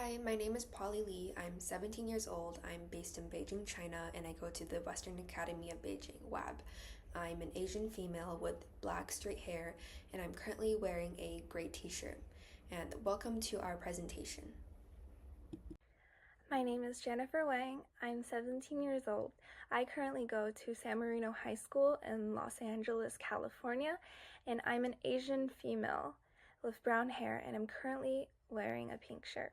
Hi, my name is Polly Lee. I'm 17 years old. I'm based in Beijing, China, and I go to the Western Academy of Beijing, WAB. I'm an Asian female with black straight hair, and I'm currently wearing a gray t-shirt. And welcome to our presentation. My name is Jennifer Wang. I'm 17 years old. I currently go to San Marino High School in Los Angeles, California, and I'm an Asian female with brown hair, and I'm currently wearing a pink shirt.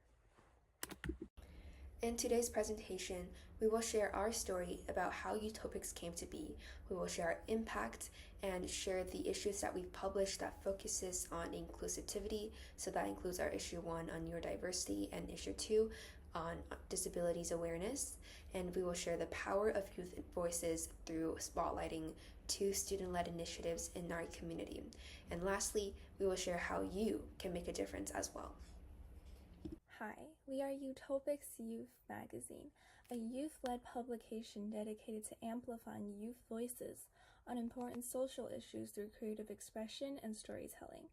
In today's presentation, we will share our story about how Utopix came to be. We will share our impact and share the issues that we've published that focuses on inclusivity. So that includes our issue 1 on neurodiversity and issue 2 on disabilities awareness. And we will share the power of youth voices through spotlighting 2 student-led initiatives in our community. And lastly, we will share how you can make a difference as well. Hi, we are Utopix Youth Magazine, a youth-led publication dedicated to amplifying youth voices on important social issues through creative expression and storytelling.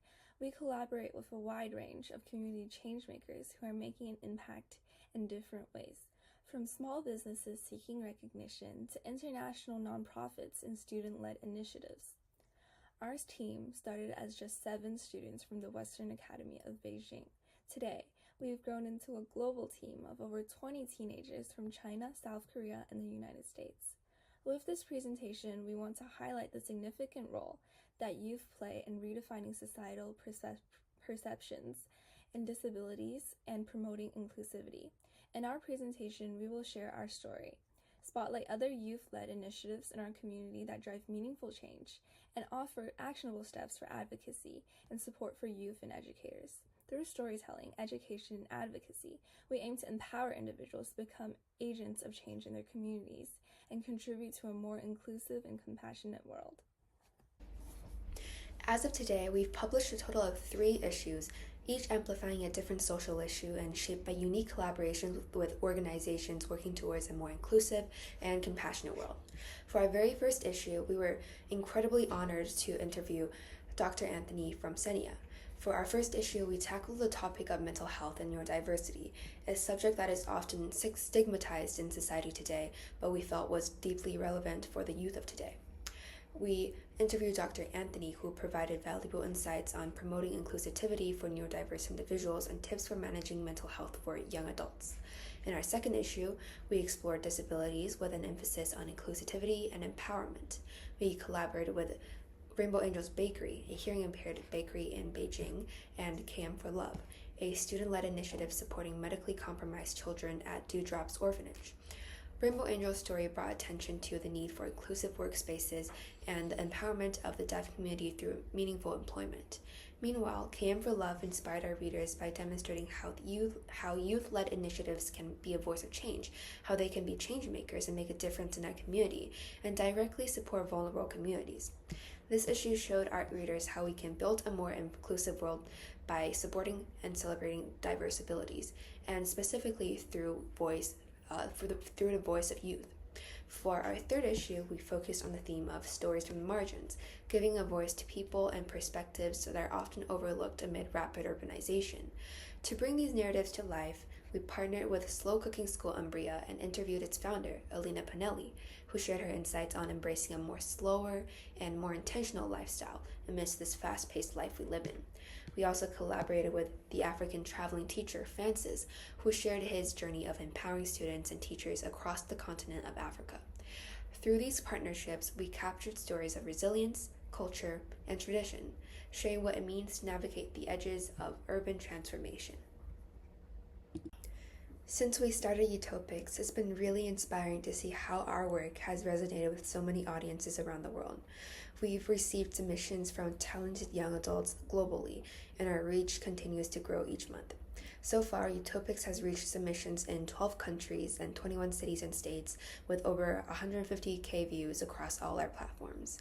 We collaborate with a wide range of community changemakers who are making an impact in different ways, from small businesses seeking recognition to international nonprofits and student-led initiatives. Our team started as just 7 students from the Western Academy of Beijing. Today, we've grown into a global team of over 20 teenagers from China, South Korea, and the United States. With this presentation, we want to highlight the significant role that youth play in redefining societal perceptions in disabilities and promoting inclusivity. In our presentation, we will share our story, spotlight other youth-led initiatives in our community that drive meaningful change, and offer actionable steps for advocacy and support for youth and educators. Through storytelling, education, and advocacy, we aim to empower individuals to become agents of change in their communities and contribute to a more inclusive and compassionate world. As of today, we've published a total of 3 issues, each amplifying a different social issue and shaped by unique collaborations with organizations working towards a more inclusive and compassionate world. For our very first issue, we were incredibly honored to interview Dr. Anthony from SENIA. For our first issue, we tackled the topic of mental health and neurodiversity, a subject that is often stigmatized in society today, but we felt was deeply relevant for the youth of today. We interviewed Dr. Anthony, who provided valuable insights on promoting inclusivity for neurodiverse individuals and tips for managing mental health for young adults. In our second issue, we explored disabilities with an emphasis on inclusivity and empowerment. We collaborated with Rainbow Angels Bakery, a hearing-impaired bakery in Beijing, and KM for Love, a student-led initiative supporting medically compromised children at Dewdrop's Orphanage. Rainbow Angel's story brought attention to the need for inclusive workspaces and the empowerment of the deaf community through meaningful employment. Meanwhile, KM for Love inspired our readers by demonstrating how youth-led initiatives can be a voice of change, how they can be change makers and make a difference in our community, and directly support vulnerable communities. This issue showed our readers how we can build a more inclusive world by supporting and celebrating diverse abilities, and specifically through the voice of youth. For our third issue, we focused on the theme of stories from the margins, giving a voice to people and perspectives that are often overlooked amid rapid urbanization. To bring these narratives to life, we partnered with Slow Cooking School Umbria and interviewed its founder, Alina Pinelli, who shared her insights on embracing a more slower and more intentional lifestyle amidst this fast-paced life we live in. We also collaborated with the African traveling teacher, Francis, who shared his journey of empowering students and teachers across the continent of Africa. Through these partnerships, we captured stories of resilience, culture, and tradition, sharing what it means to navigate the edges of urban transformation. Since we started Utopix, it's been really inspiring to see how our work has resonated with so many audiences around the world. We've received submissions from talented young adults globally, and our reach continues to grow each month. So far, Utopix has reached submissions in 12 countries and 21 cities and states, with over 150,000 views across all our platforms.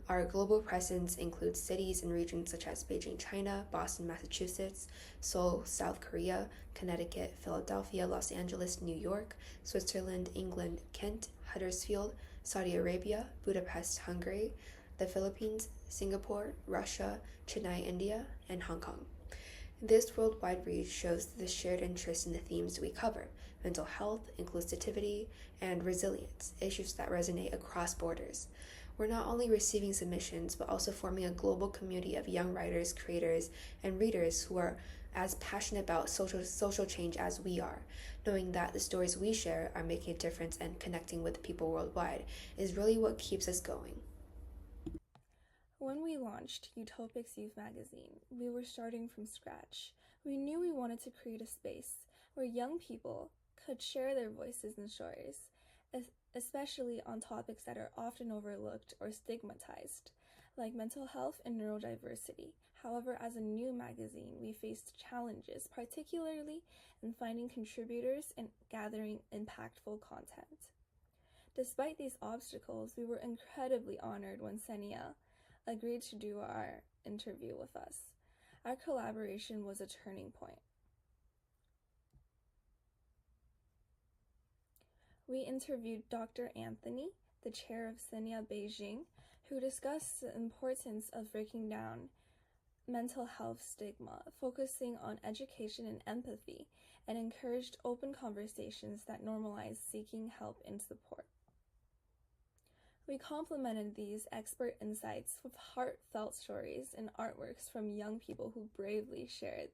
Our global presence includes cities and regions such as Beijing, China, Boston, Massachusetts, Seoul, South Korea, Connecticut, Philadelphia, Los Angeles, New York, Switzerland, England, Kent, Huddersfield, Saudi Arabia, Budapest, Hungary, the Philippines, Singapore, Russia, Chennai, India, and Hong Kong. This worldwide reach shows the shared interest in the themes we cover: mental health, inclusivity, and resilience, issues that resonate across borders. We're not only receiving submissions, but also forming a global community of young writers, creators, and readers who are as passionate about social change as we are. Knowing that the stories we share are making a difference and connecting with people worldwide is really what keeps us going. When we launched Utopix Youth Magazine, we were starting from scratch. We knew we wanted to create a space where young people could share their voices and stories, especially on topics that are often overlooked or stigmatized, like mental health and neurodiversity. However, as a new magazine, we faced challenges, particularly in finding contributors and gathering impactful content. Despite these obstacles, we were incredibly honored when SENIA agreed to do our interview with us. Our collaboration was a turning point. We interviewed Dr. Anthony, the chair of SENIA Beijing, who discussed the importance of breaking down mental health stigma, focusing on education and empathy, and encouraged open conversations that normalize seeking help and support. We complemented these expert insights with heartfelt stories and artworks from young people who bravely shared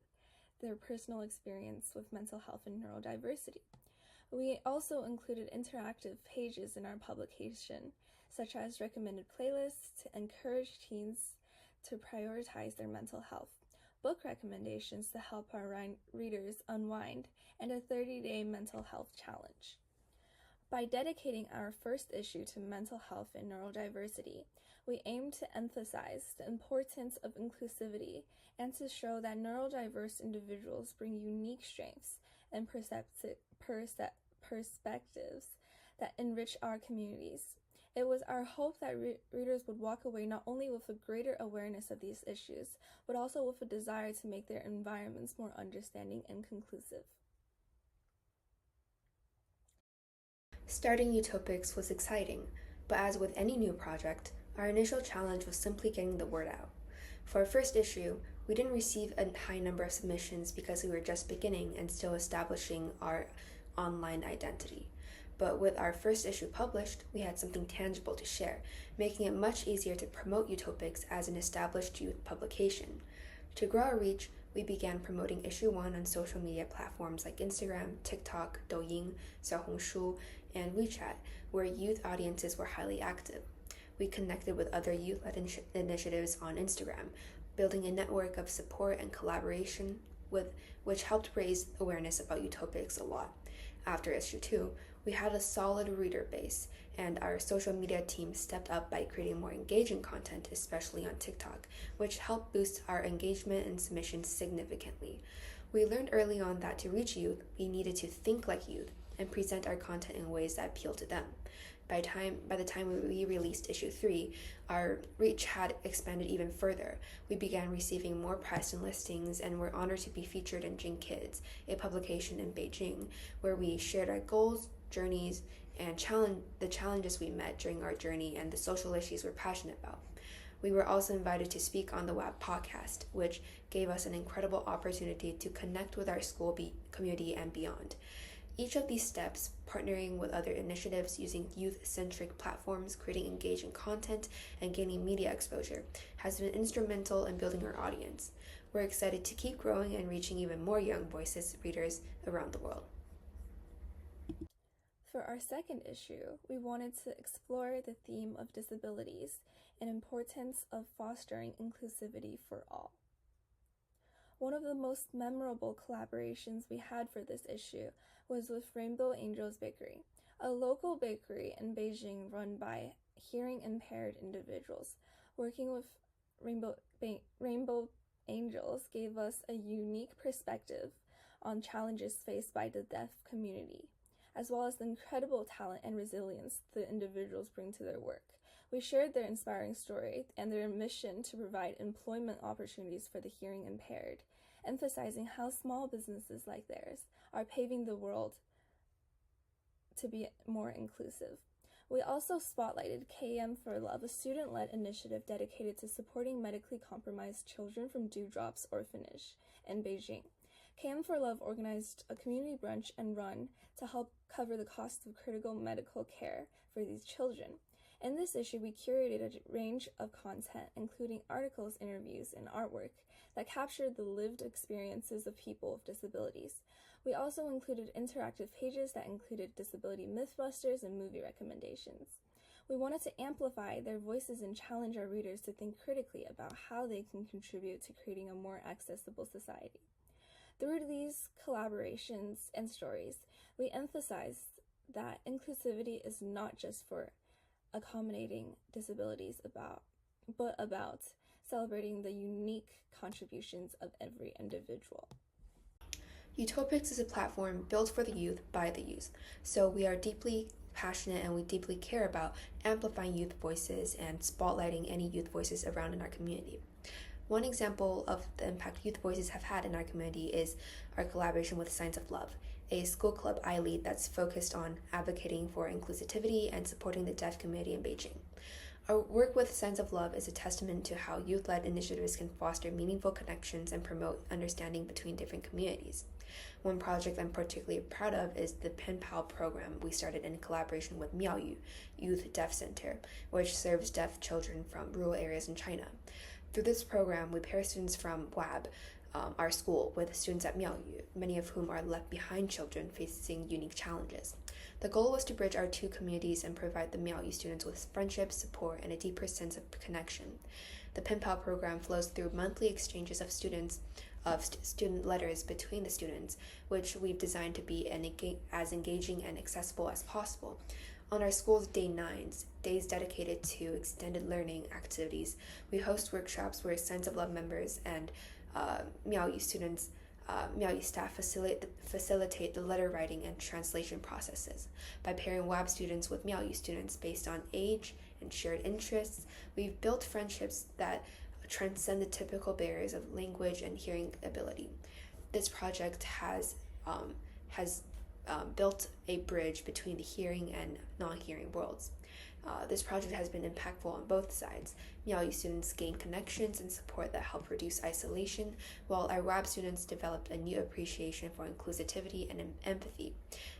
their personal experience with mental health and neurodiversity. We also included interactive pages in our publication, such as recommended playlists to encourage teens to prioritize their mental health, book recommendations to help our readers unwind, and a 30-day mental health challenge. By dedicating our first issue to mental health and neurodiversity, we aim to emphasize the importance of inclusivity and to show that neurodiverse individuals bring unique strengths and perspectives that enrich our communities. It was our hope that readers would walk away not only with a greater awareness of these issues, but also with a desire to make their environments more understanding and inclusive. Starting Utopix was exciting, but as with any new project, our initial challenge was simply getting the word out. For our first issue, we didn't receive a high number of submissions because we were just beginning and still establishing our online identity. But with our first issue published, we had something tangible to share, making it much easier to promote Utopix as an established youth publication. To grow our reach, we began promoting issue 1 on social media platforms like Instagram, TikTok, Douyin, Xiaohongshu, and WeChat, where youth audiences were highly active. We connected with other youth-led initiatives on Instagram, building a network of support and collaboration which helped raise awareness about Utopix a lot. After issue 2, we had a solid reader base, and our social media team stepped up by creating more engaging content, especially on TikTok, which helped boost our engagement and submissions significantly. We learned early on that to reach youth, we needed to think like youth and present our content in ways that appeal to them. By the time we released issue 3, our reach had expanded even further. We began receiving more press and listings and were honored to be featured in Jing Kids, a publication in Beijing, where we shared our goals, journeys, and the challenges we met during our journey and the social issues we're passionate about. We were also invited to speak on the WAP podcast, which gave us an incredible opportunity to connect with our school community and beyond. Each of these steps, partnering with other initiatives using youth-centric platforms, creating engaging content, and gaining media exposure, has been instrumental in building our audience. We're excited to keep growing and reaching even more young voices, readers around the world. For our second issue, we wanted to explore the theme of disabilities and importance of fostering inclusivity for all. One of the most memorable collaborations we had for this issue was with Rainbow Angels Bakery, a local bakery in Beijing run by hearing impaired individuals. Working with Rainbow Angels gave us a unique perspective on challenges faced by the deaf community, as well as the incredible talent and resilience the individuals bring to their work. We shared their inspiring story and their mission to provide employment opportunities for the hearing impaired, emphasizing how small businesses like theirs are paving the world to be more inclusive. We also spotlighted KM for Love, a student-led initiative dedicated to supporting medically compromised children from Dewdrop's orphanage in Beijing. KM for Love organized a community brunch and run to help cover the cost of critical medical care for these children. In this issue, we curated a range of content, including articles, interviews, and artwork that captured the lived experiences of people with disabilities. We also included interactive pages that included disability mythbusters and movie recommendations. We wanted to amplify their voices and challenge our readers to think critically about how they can contribute to creating a more accessible society. Through these collaborations and stories, we emphasized that inclusivity is not just for accommodating disabilities but about celebrating the unique contributions of every individual. Utopix is a platform built for the youth by the youth, so we are deeply passionate and we deeply care about amplifying youth voices and spotlighting any youth voices around in our community. One example of the impact youth voices have had in our community is our collaboration with Signs of Love, a school club I lead that's focused on advocating for inclusivity and supporting the deaf community in Beijing. Our work with Signs of Love is a testament to how youth-led initiatives can foster meaningful connections and promote understanding between different communities. One project I'm particularly proud of is the Pen Pal program we started in collaboration with Miaoyu Youth Deaf Center, which serves deaf children from rural areas in China. Through this program, we pair students from WAB, our school, with students at Miaoyu, many of whom are left behind children facing unique challenges. The goal was to bridge our two communities and provide the Miaoyu students with friendship, support, and a deeper sense of connection. The Pen Pal program flows through monthly exchanges of student letters between the students, which we've designed to be as engaging and accessible as possible. On our school's Day 9s, days dedicated to extended learning activities, we host workshops where Signs of Love members and Miaoyu students, Miaoyu staff facilitate the letter writing and translation processes. By pairing WAB students with Miaoyu students based on age and shared interests, we've built friendships that transcend the typical barriers of language and hearing ability. This project has built a bridge between the hearing and non-hearing worlds. This project has been impactful on both sides. Miaoyu students gain connections and support that help reduce isolation, while our WAB students developed a new appreciation for inclusivity and empathy.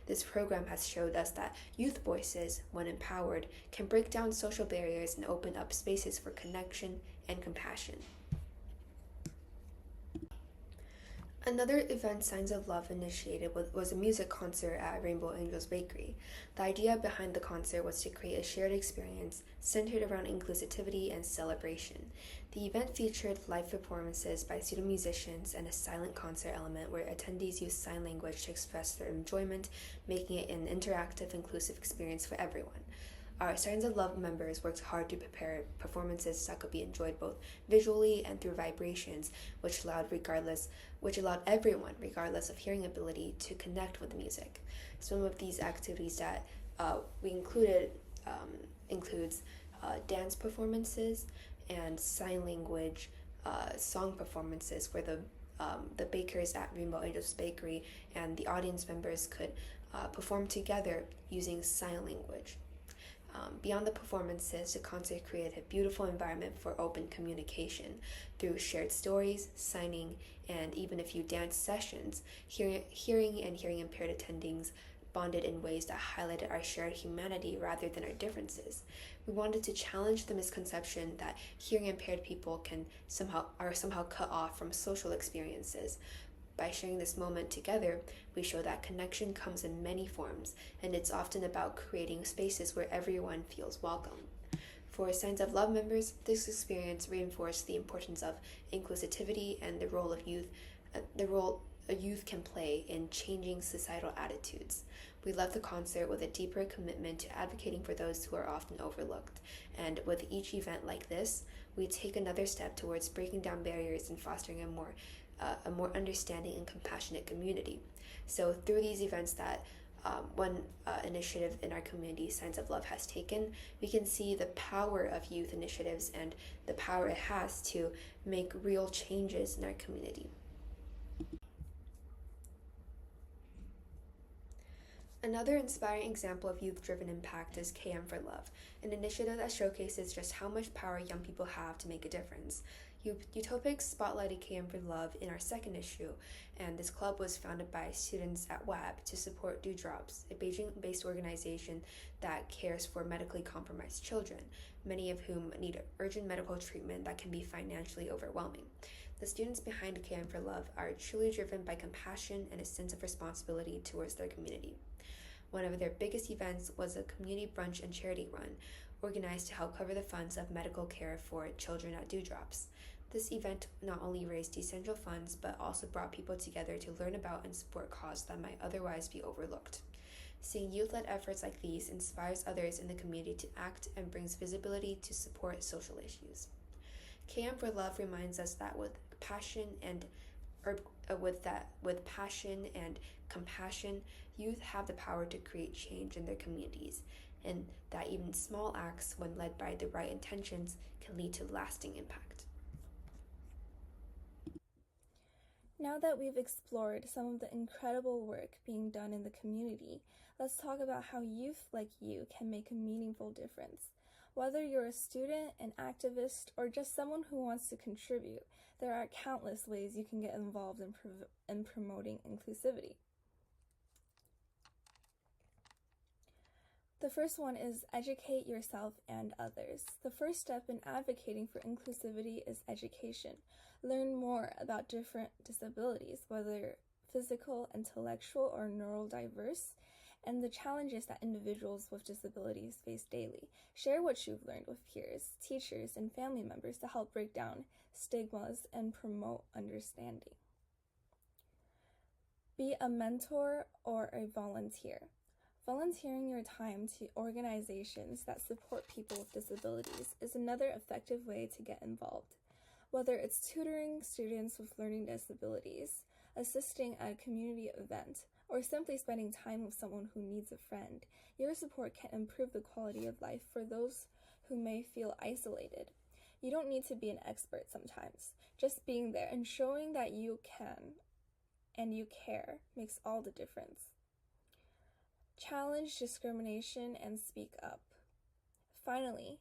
This program has showed us that youth voices, when empowered, can break down social barriers and open up spaces for connection and compassion. Another event Signs of Love initiated was a music concert at Rainbow Angels Bakery. The idea behind the concert was to create a shared experience centered around inclusivity and celebration. The event featured live performances by student musicians and a silent concert element where attendees used sign language to express their enjoyment, making it an interactive, inclusive experience for everyone. Our Signs of Love members worked hard to prepare performances that could be enjoyed both visually and through vibrations, which allowed everyone, regardless of hearing ability, to connect with the music. Some of these activities that we included includes dance performances and sign language song performances, where the bakers at Rainbow Angels Bakery and the audience members could perform together using sign language. Beyond the performances, the concert created a beautiful environment for open communication through shared stories, signing, and even a few dance sessions. Hearing and hearing impaired attendings bonded in ways that highlighted our shared humanity rather than our differences. We wanted to challenge the misconception that hearing impaired people are somehow cut off from social experiences. By sharing this moment together, we show that connection comes in many forms, and it's often about creating spaces where everyone feels welcome. For Signs of Love members, this experience reinforced the importance of inclusivity and the role a youth can play in changing societal attitudes. We left the concert with a deeper commitment to advocating for those who are often overlooked, and with each event like this, we take another step towards breaking down barriers and fostering a more understanding and compassionate community. So through these events that one initiative in our community, Signs of Love, has taken, we can see the power of youth initiatives and the power it has to make real changes in our community. Another inspiring example of youth-driven impact is KM for Love, an initiative that showcases just how much power young people have to make a difference. Utopix spotlighted KM for Love in our second issue, and this club was founded by students at WAB to support Dewdrops, a Beijing-based organization that cares for medically compromised children, many of whom need urgent medical treatment that can be financially overwhelming. The students behind KM for Love are truly driven by compassion and a sense of responsibility towards their community. One of their biggest events was a community brunch and charity run, organized to help cover the funds of medical care for children at Dewdrops. This event not only raised essential funds, but also brought people together to learn about and support causes that might otherwise be overlooked. Seeing youth-led efforts like these inspires others in the community to act and brings visibility to support social issues. KM for Love reminds us that with passion and compassion, youth have the power to create change in their communities, and that even small acts, when led by the right intentions, can lead to lasting impact. Now that we've explored some of the incredible work being done in the community, let's talk about how youth like you can make a meaningful difference. Whether you're a student, an activist, or just someone who wants to contribute, there are countless ways you can get involved in promoting inclusivity. The first one is educate yourself and others. The first step in advocating for inclusivity is education. Learn more about different disabilities, whether physical, intellectual, or neurodiverse, and the challenges that individuals with disabilities face daily. Share what you've learned with peers, teachers, and family members to help break down stigmas and promote understanding. Be a mentor or a volunteer. Volunteering your time to organizations that support people with disabilities is another effective way to get involved. Whether it's tutoring students with learning disabilities, assisting at a community event, or simply spending time with someone who needs a friend, your support can improve the quality of life for those who may feel isolated. You don't need to be an expert sometimes. Just being there and showing that you can and you care makes all the difference. Challenge discrimination and speak up. Finally,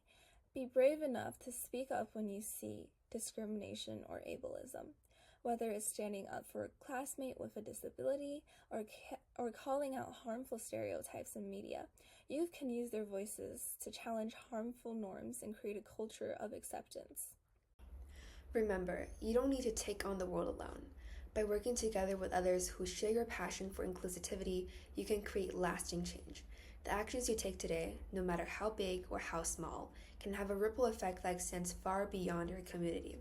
be brave enough to speak up when you see discrimination or ableism, whether it's standing up for a classmate with a disability or calling out harmful stereotypes in media. Youth can use their voices to challenge harmful norms and create a culture of acceptance. Remember, you don't need to take on the world alone. By working together with others who share your passion for inclusivity, you can create lasting change. The actions you take today, no matter how big or how small, can have a ripple effect that extends far beyond your community.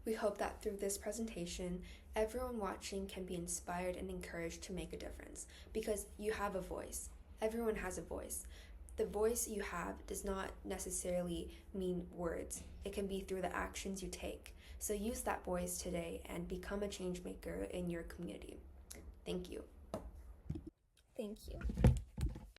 We hope that through this presentation, everyone watching can be inspired and encouraged to make a difference, because you have a voice. Everyone has a voice. The voice you have does not necessarily mean words. It can be through the actions you take. So use that voice today and become a change maker in your community. Thank you. Thank you.